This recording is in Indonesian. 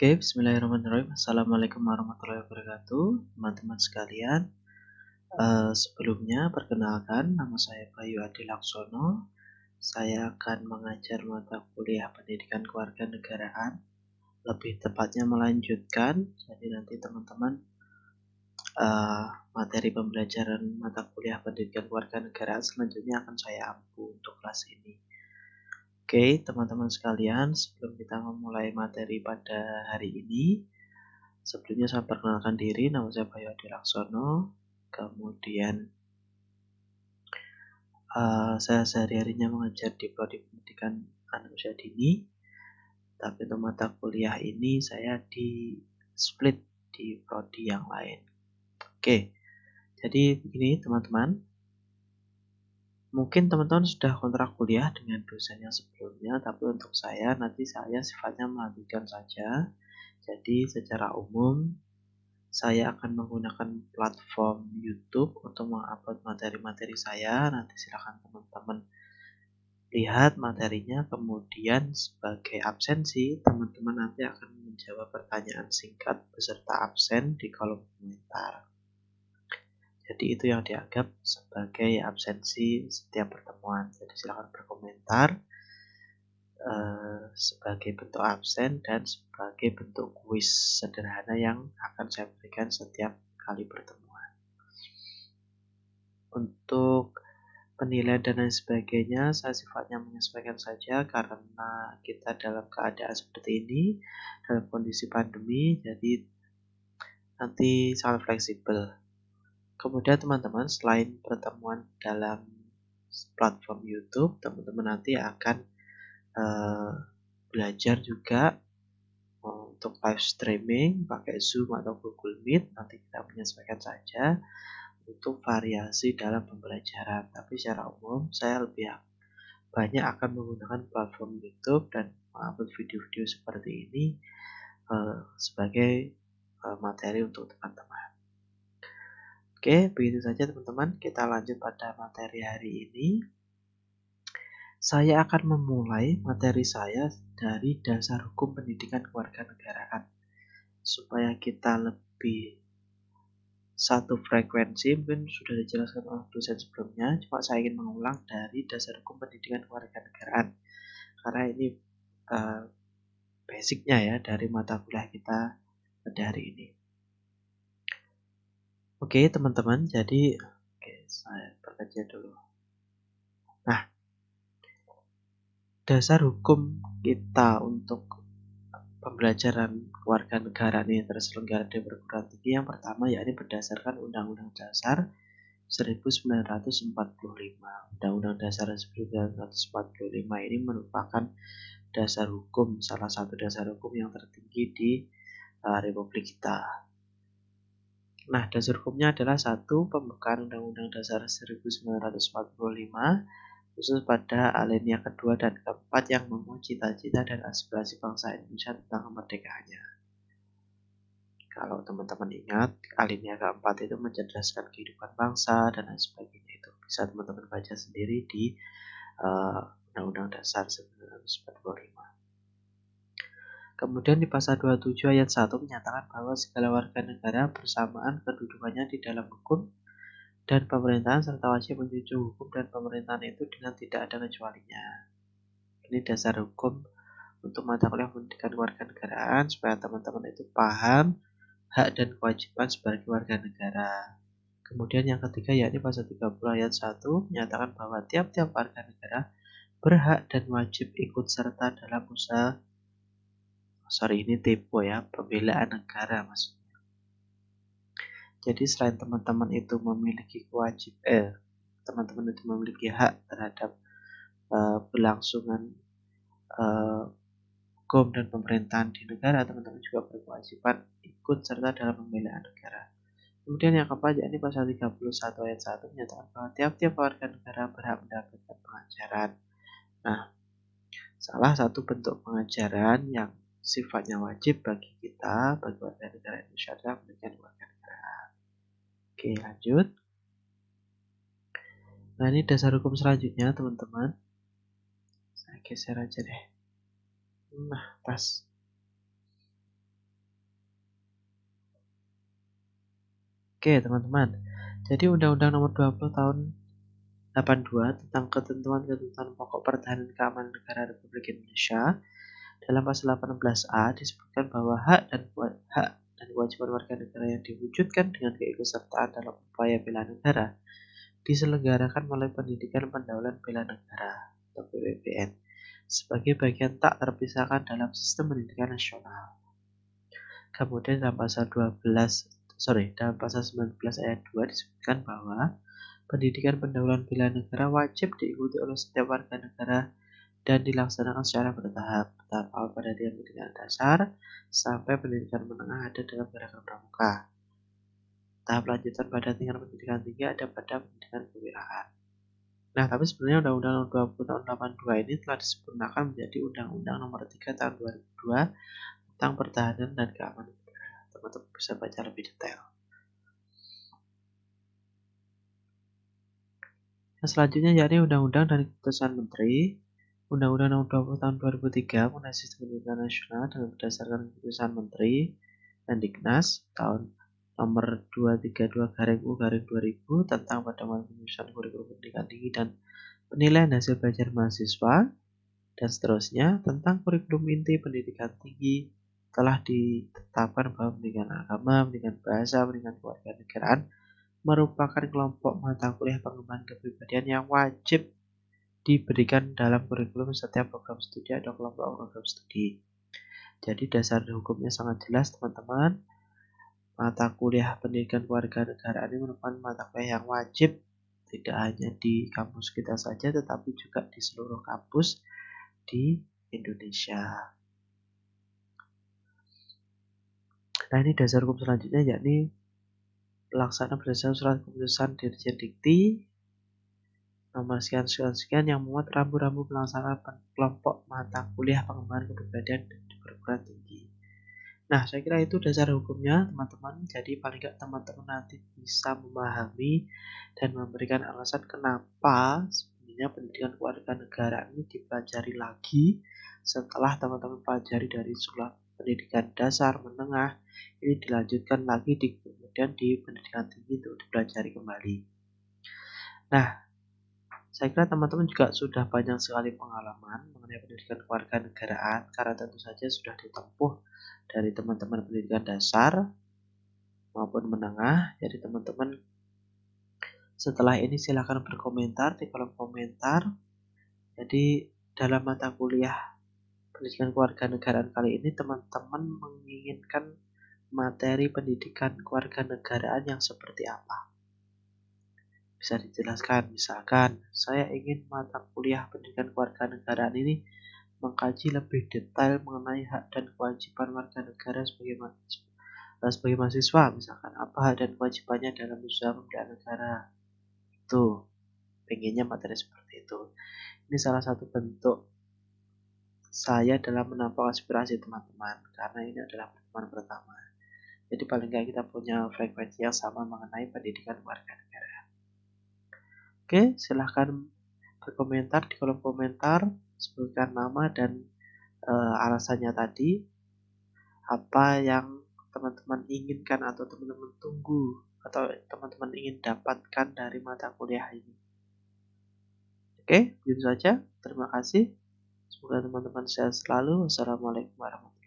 Oke, bismillahirrahmanirrahim. Assalamualaikum warahmatullahi wabarakatuh, teman-teman sekalian. Sebelumnya, perkenalkan, nama saya Bayu Adi Laksono. Saya akan mengajar mata kuliah Pendidikan Kewarganegaraan. Lebih tepatnya melanjutkan. Jadi nanti teman-teman materi pembelajaran mata kuliah Pendidikan Kewarganegaraan selanjutnya akan saya ampu untuk kelas ini. Oke, teman-teman sekalian, sebelum kita memulai materi pada hari ini, sebelumnya saya perkenalkan diri, nama saya Bayu Adi Laksono. Kemudian saya sehari-harinya mengajar di Prodi Pendidikan Anak Usia Dini. Tapi untuk mata kuliah ini saya di split di prodi yang lain. Oke, jadi begini teman-teman. Mungkin teman-teman sudah kontrak kuliah dengan dosen yang sebelumnya, tapi untuk saya nanti saya sifatnya melanjutkan saja. Jadi secara umum saya akan menggunakan platform YouTube untuk mengupload materi-materi saya. Nanti silakan teman-teman lihat materinya, kemudian sebagai absensi, teman-teman nanti akan menjawab pertanyaan singkat beserta absen di kolom komentar. Jadi itu yang dianggap sebagai absensi setiap pertemuan. Jadi silakan berkomentar sebagai bentuk absen dan sebagai bentuk kuis sederhana yang akan saya berikan setiap kali pertemuan. Untuk penilaian dan lain sebagainya saya sifatnya menyesuaikan saja karena kita dalam keadaan seperti ini, dalam kondisi pandemi, jadi nanti sangat fleksibel. Kemudian teman-teman, selain pertemuan dalam platform YouTube, teman-teman nanti akan belajar juga untuk live streaming pakai Zoom atau Google Meet. Nanti kita menyesuaikan saja untuk variasi dalam pembelajaran. Tapi secara umum saya lebih banyak akan menggunakan platform YouTube dan mengupload video-video seperti ini sebagai materi untuk teman-teman. Oke, begitu saja teman-teman. Kita lanjut pada materi hari ini. Saya akan memulai materi saya dari dasar hukum pendidikan kewarganegaraan. Supaya kita lebih satu frekuensi, mungkin sudah dijelaskan oleh dosen sebelumnya, cuma saya ingin mengulang dari dasar hukum pendidikan kewarganegaraan. Karena ini basicnya ya dari mata kuliah kita pada hari ini. Oke teman-teman, jadi saya perkecil dulu. Nah, dasar hukum kita untuk pembelajaran kewarganegaraan ini terselenggara di perguruan tinggi yang pertama yakni berdasarkan Undang-Undang Dasar 1945. Undang-Undang Dasar 1945 ini merupakan dasar hukum, salah satu dasar hukum yang tertinggi di Republik kita. Nah, dasar hukumnya adalah satu, pembukaan Undang-Undang Dasar 1945 khusus pada alinea kedua dan keempat yang memuat cita-cita dan aspirasi bangsa Indonesia tentang kemerdekaannya. Kalau teman-teman ingat, alinea keempat itu mencerdaskan kehidupan bangsa dan lain sebagainya. Itu bisa teman-teman baca sendiri di Undang-Undang Dasar 1945. Kemudian di pasal 27 ayat 1 menyatakan bahwa segala warga negara bersamaan kedudukannya di dalam hukum dan pemerintahan serta wajib menjunjung hukum dan pemerintahan itu dengan tidak ada kecualinya. Ini dasar hukum untuk mata kuliah pendidikan kewarganegaraan supaya teman-teman itu paham hak dan kewajiban sebagai warga negara. Kemudian yang ketiga yakni pasal 30 ayat 1 menyatakan bahwa tiap-tiap warga negara berhak dan wajib ikut serta dalam usaha ini typo ya, pembelaan negara maksudnya. Jadi selain teman-teman itu memiliki teman-teman itu memiliki hak terhadap berlangsungan hukum dan pemerintahan di negara, teman-teman juga berkewajiban ikut serta dalam pembelaan negara. Kemudian yang keempat yakni pasal 31 ayat 1 menyatakan bahwa tiap-tiap warga negara berhak mendapatkan pengajaran. Nah, salah satu bentuk pengajaran yang sifatnya wajib bagi kita, bagi warga negara Indonesia adalah pendidikan warga negara. Oke, lanjut. Nah, ini dasar hukum selanjutnya, teman-teman. Saya geser aja deh. Nah, pas. Oke, teman-teman. Jadi Undang-Undang Nomor 20 Tahun 82 tentang ketentuan-ketentuan pokok pertahanan keamanan negara Republik Indonesia dalam pasal 18A disebutkan bahwa hak dan kewajiban warga negara yang diwujudkan dengan keikutsertaan dalam upaya bela negara diselenggarakan melalui pendidikan pendahuluan bela negara atau PPBN sebagai bagian tak terpisahkan dalam sistem pendidikan nasional. Kemudian dalam pasal 19 ayat 2 disebutkan bahwa pendidikan pendahuluan bela negara wajib diikuti oleh setiap warga negara dan dilaksanakan secara bertahap. Tahap awal pada pendidikan dasar sampai pendidikan menengah ada dalam gerakan pramuka. Tahap lanjutan pada tingkat pendidikan tinggi ada pada pendidikan kewirausahaan. Nah, tapi sebenarnya Undang-Undang Nomor 20 Tahun 82 ini telah disempurnakan menjadi Undang-Undang Nomor 3 Tahun 2002 tentang pertahanan dan keamanan negara. Teman-teman bisa baca lebih detail. Yang selanjutnya yakni Undang-Undang dan Keputusan Menteri. Undang-Undang Nomor 20 Tahun 2003 mengenai Sistem Pendidikan Nasional dengan berdasarkan Keputusan Menteri Mendiknas tahun Nomor 232/U/2000 tentang pedoman penyusunan kurikulum pendidikan tinggi dan penilaian hasil belajar mahasiswa dan seterusnya tentang kurikulum inti pendidikan tinggi telah ditetapkan bahwa pendidikan agama, pendidikan bahasa, pendidikan kewarganegaraan merupakan kelompok mata kuliah pengembangan kepribadian yang wajib diberikan dalam kurikulum setiap program studi atau kelompok program studi. Jadi dasar hukumnya sangat jelas, teman-teman. Mata kuliah pendidikan kewarganegaraan ini merupakan mata kuliah yang wajib tidak hanya di kampus kita saja tetapi juga di seluruh kampus di Indonesia. Nah, ini dasar hukum selanjutnya yakni pelaksanaan berdasarkan surat keputusan Dirjen Dikti nomor sekian yang memuat rambu-rambu pelaksanaan kelompok mata kuliah pengembangan kepribadian dan perguruan tinggi. Nah, saya kira itu dasar hukumnya, teman-teman. Jadi paling nggak teman-teman nanti bisa memahami dan memberikan alasan kenapa sebenarnya pendidikan kewarganegaraan ini dipelajari lagi setelah teman-teman pelajari dari sekolah pendidikan dasar, menengah, ini dilanjutkan lagi kemudian di pendidikan tinggi untuk dipelajari kembali. Nah, saya kira teman-teman juga sudah banyak sekali pengalaman mengenai pendidikan kewarganegaraan karena tentu saja sudah ditempuh dari teman-teman pendidikan dasar maupun menengah. Jadi teman-teman setelah ini silakan berkomentar di kolom komentar. Jadi dalam mata kuliah pendidikan kewarganegaraan kali ini teman-teman menginginkan materi pendidikan kewarganegaraan yang seperti apa? Bisa dijelaskan, misalkan saya ingin mata kuliah pendidikan kewarganegaraan ini mengkaji lebih detail mengenai hak dan kewajiban warga negara sebagai mahasiswa, misalkan apa hak dan kewajibannya dalam usaha pembela negara. Itu pengennya materi seperti itu. Ini salah satu bentuk saya dalam menampung aspirasi teman-teman karena ini adalah pertemuan pertama. Jadi paling nggak kita punya frekuensi yang sama mengenai pendidikan warga negara. Oke, silahkan berkomentar di kolom komentar, sebutkan nama dan alasannya tadi, apa yang teman-teman inginkan atau teman-teman tunggu atau teman-teman ingin dapatkan dari mata kuliah ini. Oke, begitu saja. Terima kasih. Semoga teman-teman sehat selalu. Wassalamualaikum warahmatullahi wabarakatuh.